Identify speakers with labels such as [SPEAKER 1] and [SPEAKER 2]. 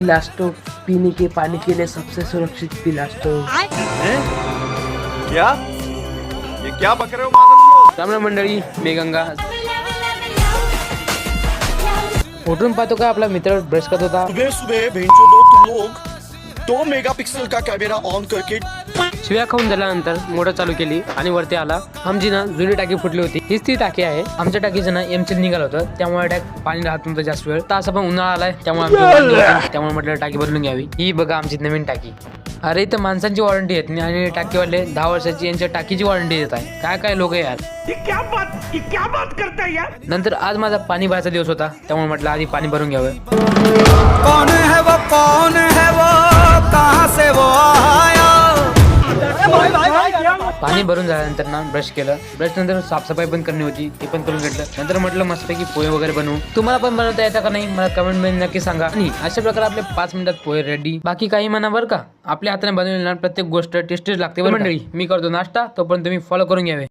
[SPEAKER 1] पिलास्टो पीने के पानी के लिए सबसे सुरक्षित पिलास्टो।
[SPEAKER 2] क्या ये क्या बक रहे हो पागल?
[SPEAKER 1] राम मंडळी, मी गंगा उठून पाहतो का आपला मित्र ब्रश करत होता।
[SPEAKER 3] सुबह सुबह भेंचो दो तुम लोग 2 मेगापिक्सल का कैमरा ऑन करके
[SPEAKER 1] शिव्या खाऊन झाल्यानंतर मोटर चालू केली आणि वरती आला। आमची ना जुनी टाकी फुटली होती, हीच ती टाकी आहे। आमच्या टाकीचं ना एमचेल निघालं होतं, त्यामुळे पाणी राहत नव्हतं जास्त वेळ। तर असं पण उन्हाळा आलाय, त्यामुळे म्हटलं टाकी बदलून घ्यावी। ही बघा आमची नवीन टाकी। अरे इथं माणसांची वॉरंटी येत नाही आणि टाकीवाले 10 वर्षाची यांच्या टाकीची वॉरंटी देत आहे। काय काय लोक यार,
[SPEAKER 4] ये क्या बात करता है यार।
[SPEAKER 1] नंतर आज माझा पाणी भरायचा दिवस होता, त्यामुळे म्हटलं आधी पाणी भरून घ्यावं।
[SPEAKER 3] कौन है वो कहां से वो आया।
[SPEAKER 1] पाणी भरून झाल्यानंतर ना ब्रश केलं। ब्रश नंतर साफसफाई पण करणी होती, ते पण करून घेतलं। नंतर म्हटलं मस्तपैकी पोहे वगैरे बनवू। तुम्हाला पण बनवता येतं का नाही मला कमेंट मध्ये नक्की सांगा। आणि अशा प्रकारे आपले 5 मिनिटात पोहे रेडी। बाकी काही म्हणा बरं का, आपल्या हाताने बनवलेली प्रत्येक गोष्ट टेस्टीच लागते। मंडळी मी करतो नाश्ता, तोपर्यंत तुम्ही फॉलो करून घ्यावे।